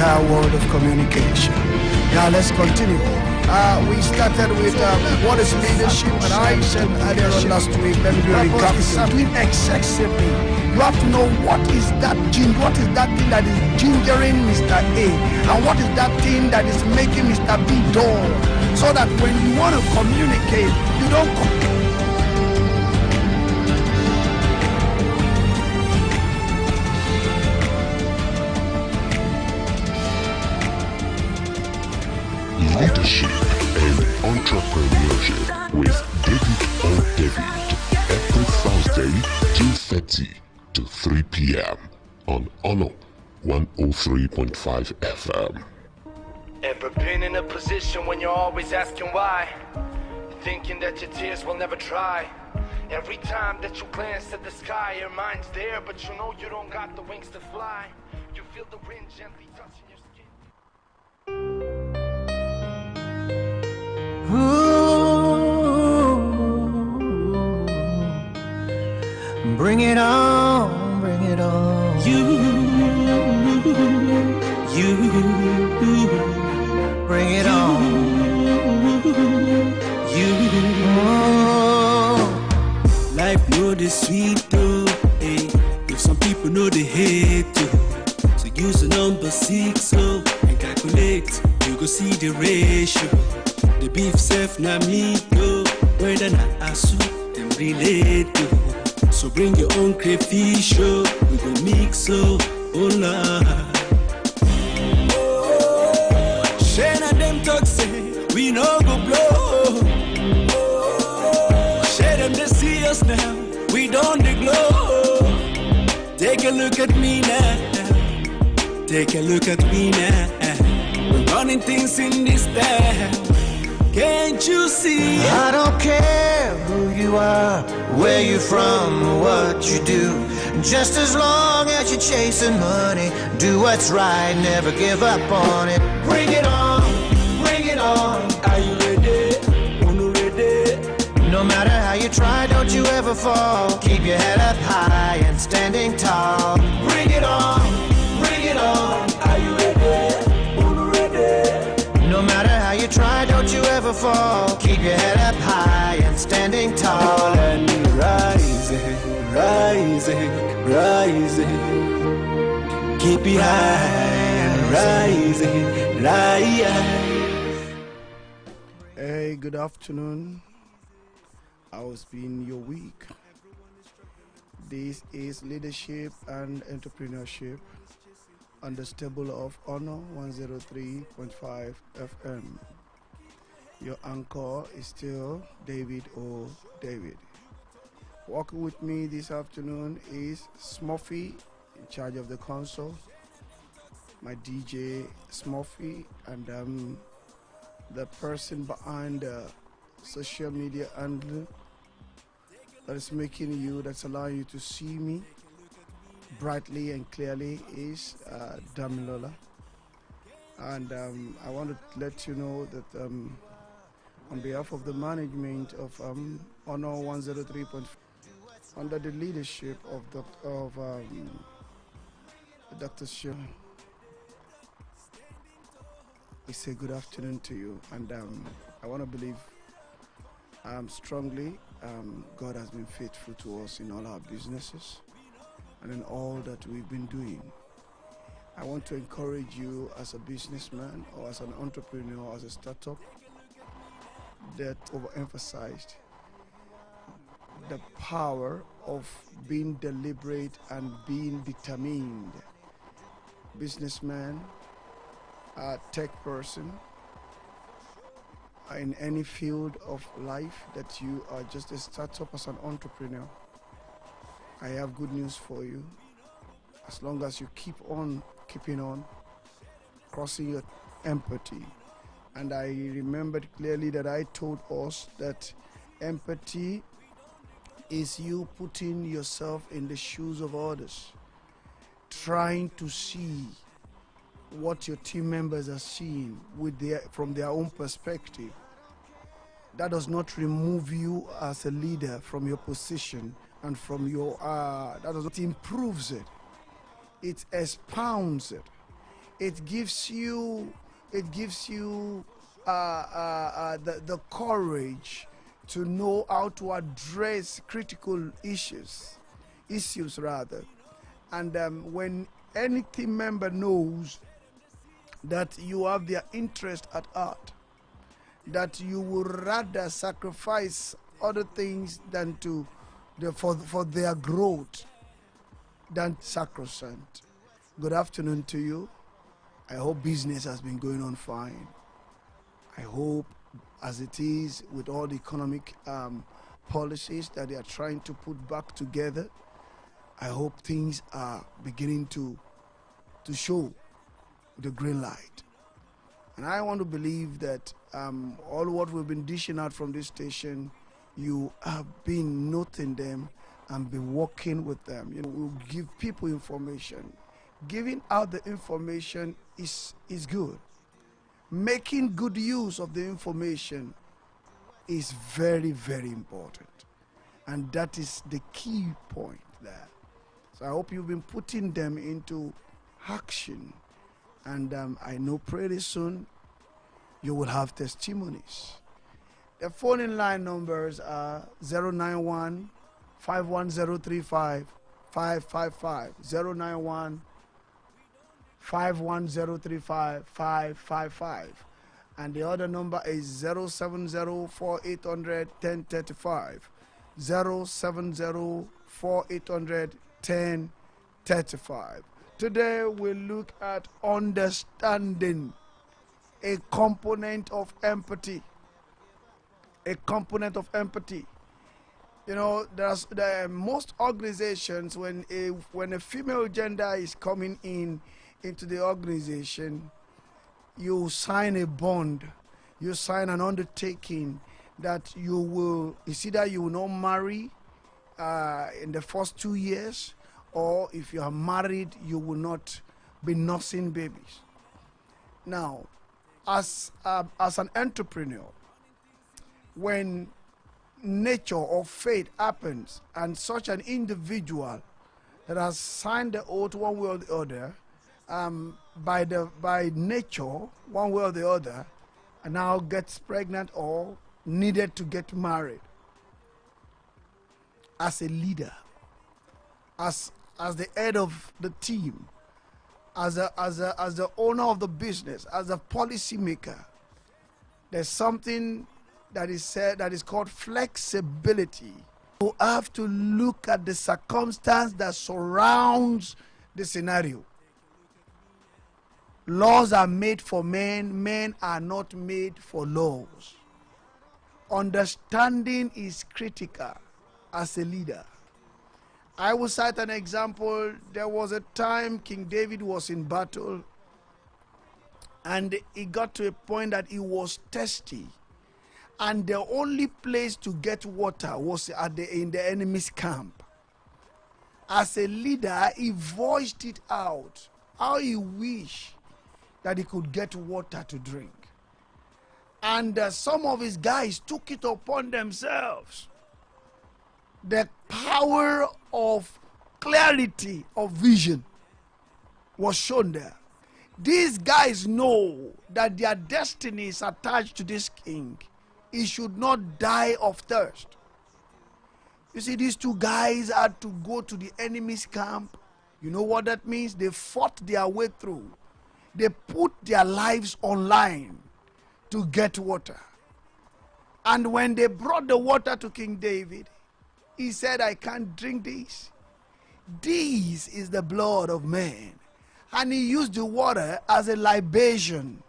entire world of communication. Now let's continue. We started with what is leadership, and I said earlier on last week, let me do a recap. Is doing excessively. You have to know what is that thing that is gingering Mr. A, and what is that thing that is making Mr. B dull, so that when you want to communicate, you don't Leadership and Entrepreneurship with David or David every Thursday 2:30 to 3 p.m. on Honor 103.5 FM. Ever been in a position when you're always asking why? Thinking that your tears will never dry. Every time that you glance at the sky, your mind's there, but you know you don't got the wings to fly. You feel the wind gently touching your skin. Ooh, bring it on, bring it on. You, bring it on. You, life know the sweet though, hey. If some people know the hate too, so use the number 6 so and calculate. You go see the ratio. The beef self na me go, whether na asu them relate to. So bring your own crayfish, oh, we go mix, oh la. Shana them talk say we no go blow. Share them they see us now, we don't dey glow. Take a look at me now, take a look at me now. We're running things in this town. Can't you see? I don't care who you are, where you're from, or what you do. Just as long as you're chasing money, do what's right, never give up on it. Bring it on, bring it on. Are you ready? Unu ready? No matter how you try, don't you ever fall. Keep your head up high and standing tall. Bring it on, bring it on. Are you ready? Unu ready? No matter how you try, don't you ever fall. Keep your head up high and standing tall. And rising, rising, rising. Keep it high and rising, rising. Hey, good afternoon. How's been your week? This is Leadership and Entrepreneurship on the stable of Honor 103.5 FM. Your anchor is still David O. David. Walking with me this afternoon is Smurfy, in charge of the console, my DJ Smurfy, and the person behind the social media handle that is making you, that's allowing you to see me brightly and clearly is Damilola. And I want to let you know that on behalf of the management of Honor 103.5, under the leadership of Dr. Shah, we say good afternoon to you. And I want to believe strongly God has been faithful to us in all our businesses and in all that we've been doing. I want to encourage you as a businessman or as an entrepreneur or as a startup that overemphasized the power of being deliberate and being determined. Businessman, tech person, in any field of life that you are just a startup as an entrepreneur, I have good news for you. As long as you keeping on, crossing your empathy. And I remembered clearly that I told us that empathy is you putting yourself in the shoes of others, trying to see what your team members are seeing from their own perspective. That does not remove you as a leader from your position and from your, that does not improves it. It expounds it. It gives you the courage to know how to address critical issues rather. And when any team member knows that you have their interest at heart, that you would rather sacrifice other things than for their growth than sacrosanct. Good afternoon to you. I hope business has been going on fine. I hope, as it is with all the economic policies that they are trying to put back together, I hope things are beginning to show the green light. And I want to believe that all what we've been dishing out from this station, you have been noting them and be working with them. We'll give people information. Giving out the information is good. Making good use of the information is very, very important. And that is the key point there. So I hope you've been putting them into action. And I know pretty soon you will have testimonies. The phone in line numbers are 091 51035 555, 091 51035 555, and the other number is 07048001035, 07048001035. Today we look at understanding, a component of empathy. A component of empathy. Most organizations, when a female gender is coming into the organization, you sign a bond, you sign an undertaking that it's either you will not marry in the first 2 years, or if you are married, you will not be nursing babies. Now, as an entrepreneur, when nature or fate happens and such an individual that has signed the oath one way or the other, by nature, one way or the other, and now gets pregnant or needed to get married, as a leader, as the head of the team, as the owner of the business, as a policy maker, there's something that is said that is called flexibility. You have to look at the circumstance that surrounds the scenario. Laws are made for men, men are not made for laws. Understanding is critical as a leader. I will cite an example. There was a time King David was in battle, and he got to a point that he was thirsty, and the only place to get water was in the enemy's camp. As a leader, he voiced it out, how he wished that he could get water to drink. And some of his guys took it upon themselves. The power of clarity of vision was shown there. These guys know that their destiny is attached to this king. He should not die of thirst. You see, these two guys had to go to the enemy's camp. You know what that means? They fought their way through. They put their lives online to get water. And when they brought the water to King David, he said, I can't drink this. This is the blood of man. And he used the water as a libation.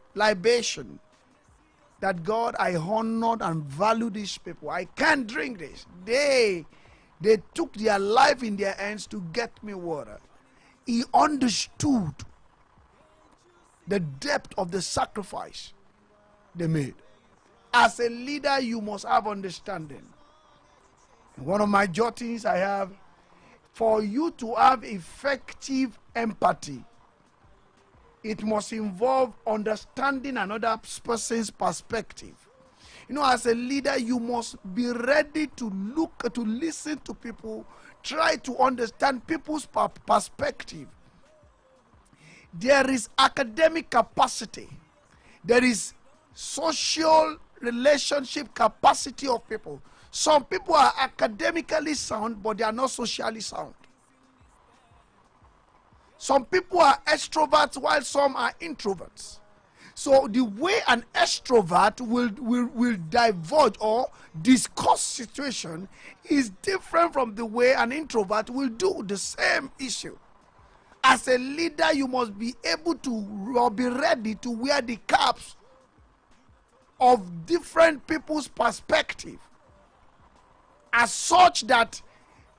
That God, I honored and value these people. I can't drink this. They took their life in their hands to get me water. He understood the depth of the sacrifice they made. As a leader, you must have understanding. One of my jottings I have, for you to have effective empathy, it must involve understanding another person's perspective. As a leader, you must be ready to listen to people, try to understand people's perspective. There is academic capacity. There is social relationship capacity of people. Some people are academically sound, but they are not socially sound. Some people are extroverts while some are introverts. So the way an extrovert will divulge or discuss situation is different from the way an introvert will do the same issue. As a leader, you must be able to or be ready to wear the caps of different people's perspective, as such that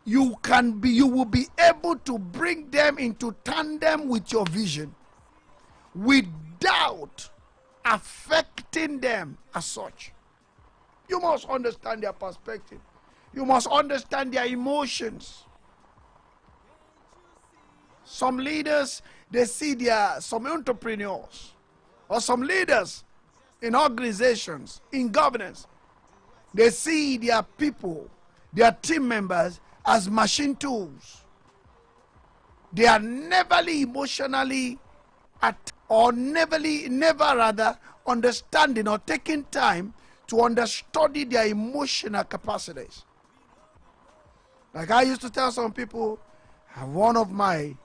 you will be able to bring them into tandem with your vision without affecting them as such. You must understand their perspective. You must understand their emotions. Some leaders, they see some entrepreneurs or some leaders in organizations, in governance, they see their people, their team members as machine tools. They are never emotionally never understanding or taking time to understudy their emotional capacities. Like I used to tell some people, one of my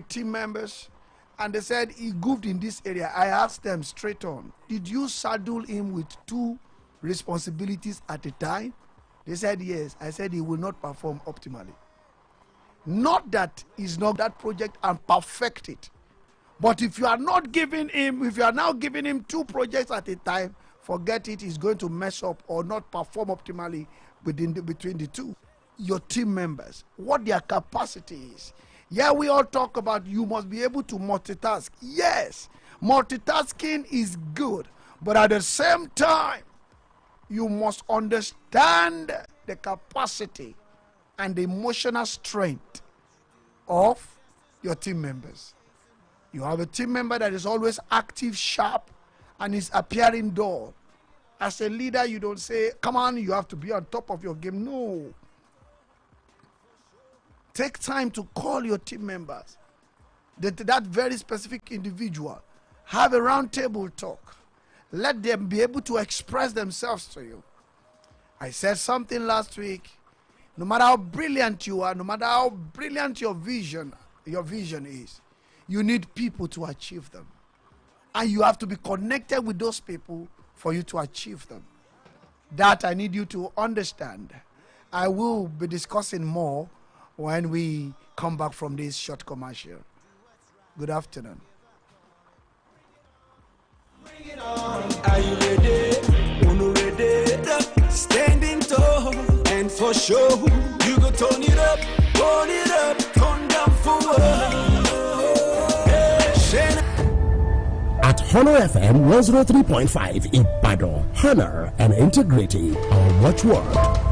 team members, and they said he goofed in this area. I asked them straight on, did you saddle him with 2 responsibilities at a time? They said yes. I said he will not perform optimally. Not that he's not that project and perfect it, but if you are not giving him, if you are now giving him 2 projects at a time, forget it. He's going to mess up or not perform optimally between the 2. Your team members, what their capacity is. Yeah, we all talk about you must be able to multitask. Yes, multitasking is good, but at the same time, you must understand the capacity and the emotional strength of your team members. You have a team member that is always active, sharp, and is appearing dull. As a leader, you don't say, come on, you have to be on top of your game. No. Take time to call your team members, that very specific individual. Have a round table talk. Let them be able to express themselves to you. I said something last week. No matter how brilliant you are, no matter how brilliant your vision is, you need people to achieve them. And you have to be connected with those people for you to achieve them. That I need you to understand. I will be discussing more when we come back from this short commercial. Good afternoon. Are you ready? Ready? Standing tall, and for sure, you go turn it up, turn down for what? At Honor FM 103.5 Ibadan, honor and integrity, our watchword.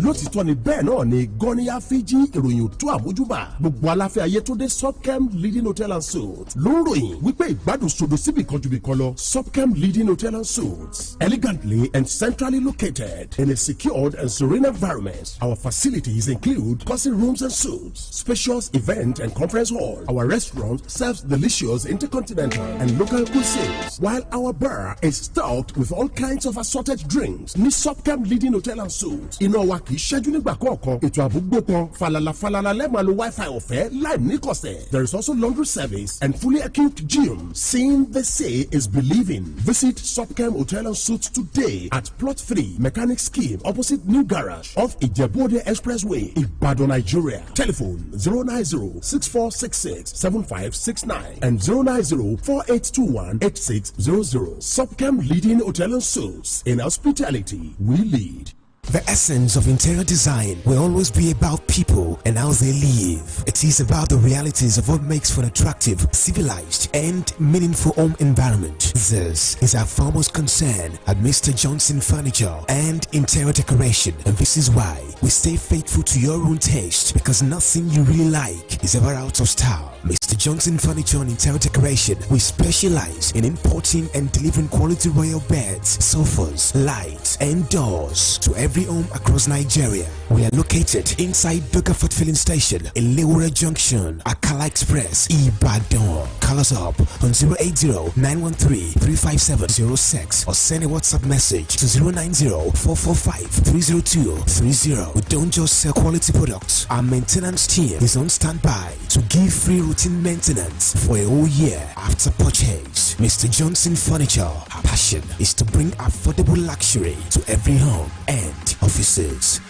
lótìtọ́ ni bẹ́ẹ̀ náà ni gọ́níyà fíjì ìròyìn tó àmójúbà gbogbo aláfẹ́ ayé tó dé Subcam Leading Hotel and Suites ló ń ròyìn wípé ìgbádùn sodo síbi kan ju bí kan lọ. Subcam Leading Hotel and Suites, elegantly and centrally located in a secured and serene environment. Our facilities include cozy rooms and suites, spacious event and conference hall. Our restaurant serves delicious intercontinental and local cuisines, while our bar is stocked with all kinds of assorted drinks. Ní Subcam Leading Hotel and Suites, iná wa kì í ṣẹ́jú nígbà kọ̀ọ̀kan. Ètò àbúgbò kan falala lẹ́ẹ̀ma lo Wi-Fi ọ̀fẹ́ láì ní kọ̀sẹ̀. There is also laundry service and fully equipped gym. Seeing the say is believing. Visit Subcam Hotel and Suites today at Plot 3 Mechanic Scheme opposite New Garage off Ijebu-Ode Expressway, Ibadan, Nigeria. Telephone 090-6466-7569 and 090-4821-8600. Subcam Leading Hotel and Suites. In hospitality, we lead. The essence of interior design will always be about people and how they live. It is about the realities of what makes for an attractive, civilized, and meaningful home environment. This is our foremost concern at Mr. Johnson Furniture and Interior Decoration, and this is why we stay faithful to your own taste, because nothing you really like is ever out of style. Mr. Johnson Furniture and Interior Decoration. We specialize in importing and delivering quality royal beds, sofas, lights, and doors to every home across Nigeria. We are located inside Dogafort Filling Station in Lewura Junction, Akala Express, Ibadan. Call us up on 080-913-35706 or send a WhatsApp message to 090-445-30230. We don't just sell quality products. Our maintenance team is on standby to give free routine maintenance for a whole year after purchase. Mr. Johnson Furniture, our passion is to bring affordable luxury to every home and offices.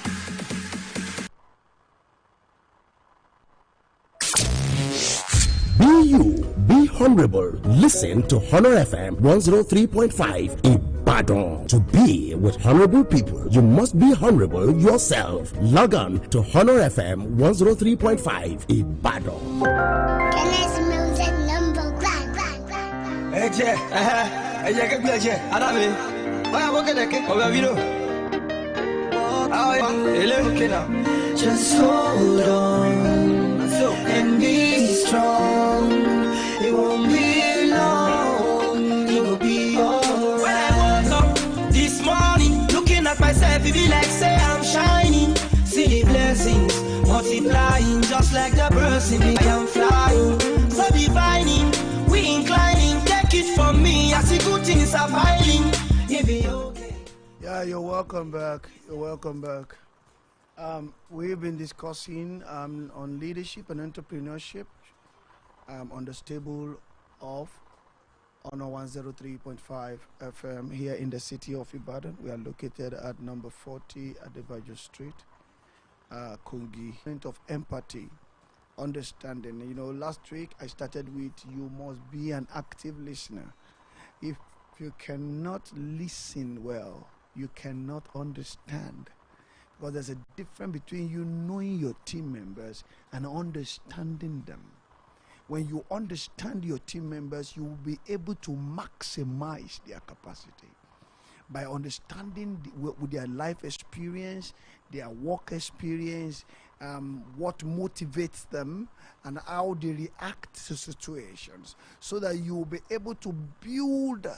Be you, be honorable. Listen to Honor FM 103.5 Ibadan. To be with honorable people, you must be honorable yourself. Log on to Honor FM 103.5 Ibadan. Music number one. Just hold on and be strong. It won't be long. It will be alright. When I woke up this morning, looking at myself, it be like say I'm shining. See the blessings multiplying, just like the birds in the I am flying. So divining, we inclining. Take it from me, I see good things are piling. It be okay. Yeah, you're welcome back. You're welcome back. We've been discussing on leadership and entrepreneurship on the stable of Honor 103.5 FM here in the city of Ibadan. We are located at number 40 at Adebayo Street, Kungi. Of empathy, understanding. You know, last week I started with you must be an active listener. If you cannot listen well, you cannot understand. Because there's a difference between you knowing your team members and understanding them. When you understand your team members, you will be able to maximize their capacity by understanding with their life experience, their work experience, what motivates them, and how they react to situations, so that you will be able to build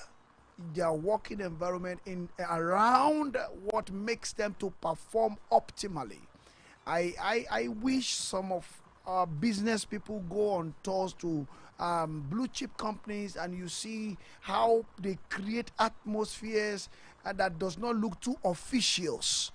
their working environment in around what makes them to perform optimally. I wish some of our business people go on tours to blue chip companies, and you see how they create atmospheres that does not look too officious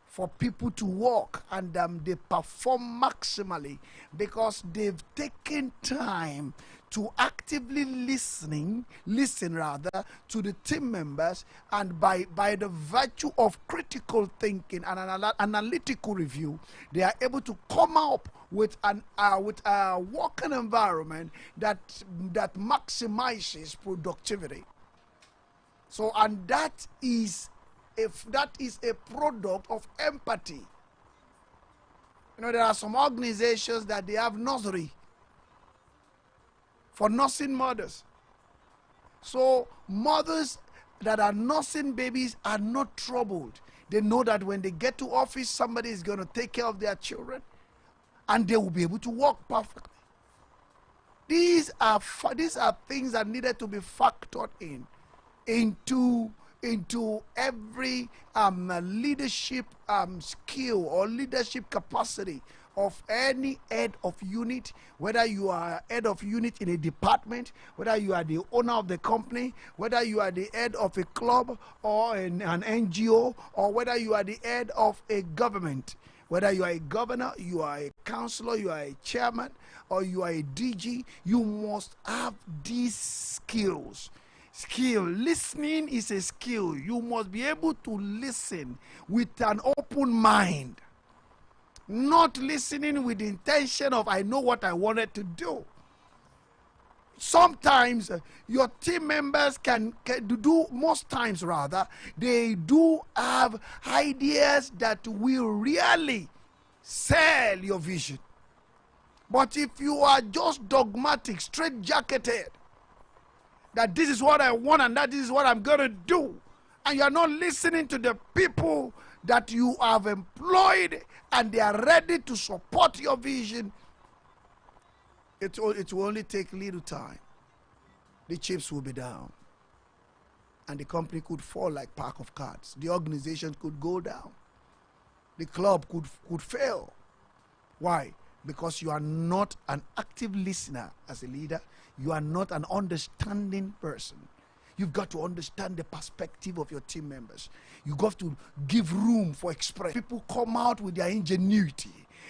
for people to work, and they perform maximally because they've taken time to actively listen to the team members, and by the virtue of critical thinking and analytical review, they are able to come up with a working environment that maximizes productivity. So, and that is a product of empathy. You know, there are some organizations that they have nursery for nursing mothers. So mothers that are nursing babies are not troubled. They know that when they get to office, somebody is going to take care of their children, and they will be able to work perfectly. These are things that needed to be factored into every leadership skill or leadership capacity of any head of unit, whether you are head of unit in a department, whether you are the owner of the company, whether you are the head of a club or an NGO, or whether you are the head of a government, whether you are a governor, you are a councillor, you are a chairman, or you are a DG, you must have these skills. Listening is a skill. You must be able to listen with an open mind. Not listening with the intention of, I know what I wanted to do. Sometimes your team members can do, most times rather, they do have ideas that will really sell your vision. But if you are just dogmatic, straight-jacketed, that this is what I want and that this is what I'm going to do, and you are not listening to the people that you have employed and they are ready to support your vision, It will only take little time. The chips will be down. And the company could fall like pack of cards. The organization could go down. The club could fail. Why? Because you are not an active listener as a leader. You are not an understanding person. You've got to understand the perspective of your team members. You got to give room for expression. People come out with their ingenuity.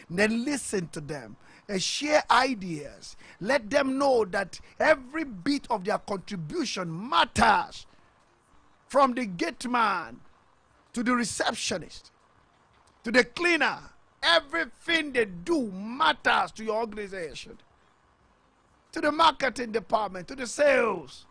Then listen to them and share ideas. Let them know that every bit of their contribution matters. From the gate man to the receptionist to the cleaner, everything they do matters to your organization. To the marketing department, to the sales.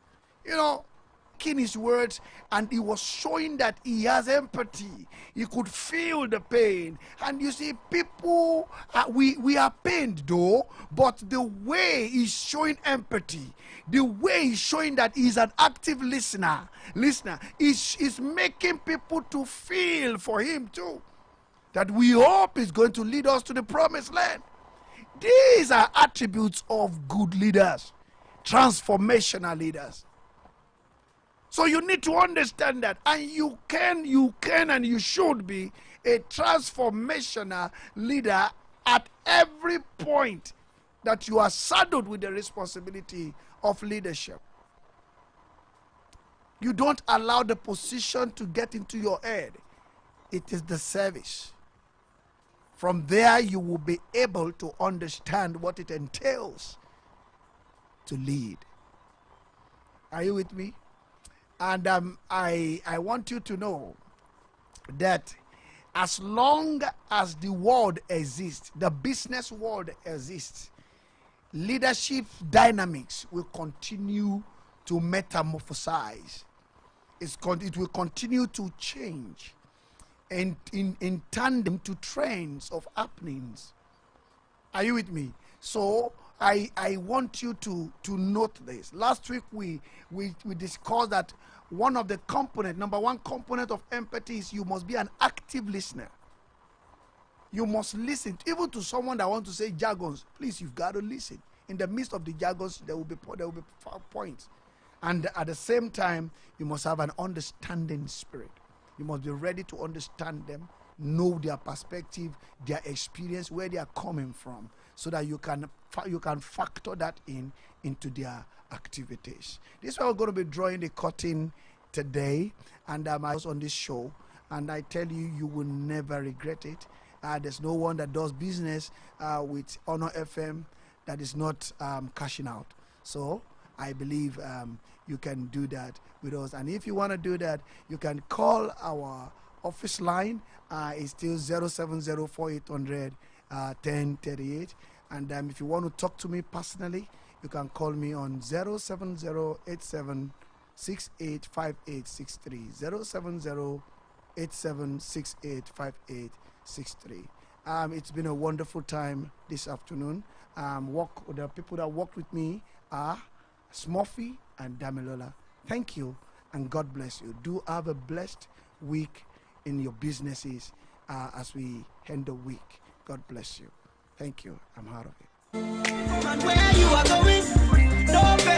In his words, and he was showing that he has empathy. He could feel the pain. And you see, people, we are pained though, but the way he's showing empathy, the way he's showing that he's an active listener is making people to feel for him too. That we hope is going to lead us to the promised land. These are attributes of good leaders, transformational leaders. So you need to understand that, and you can and you should be a transformational leader at every point that you are saddled with the responsibility of leadership. You don't allow the position to get into your head. It is the service. From there, you will be able to understand what it entails to lead. Are you with me? And I want you to know that as long as the world exists, the business world exists, leadership dynamics will continue to metamorphosize. It will continue to change and in tandem to trends of happenings. Are you with me? So I want you to note this. Last week we discussed that number one component of empathy is you must be an active listener. You must listen, even to someone that wants to say jargons. Please, you've got to listen. In the midst of the jargons, there will be points, and at the same time, you must have an understanding spirit. You must be ready to understand them, know their perspective, their experience, where they are coming from, so that you can factor that into their activities. This is why we're going to be drawing the curtain today, and I was on this show, and I tell you, you will never regret it. There's no one that does business with Honor FM that is not cashing out. So I believe you can do that with us. And if you want to do that, you can call our office line. It's still 0704800 And if you want to talk to me personally, you can call me on 07087685863. 07087685863. It's been a wonderful time this afternoon. The people that worked with me are Smurfy and Damilola. Thank you, and God bless you. Do have a blessed week in your businesses as we end the week. God bless you. Thank you. I'm out of it. And where you are going,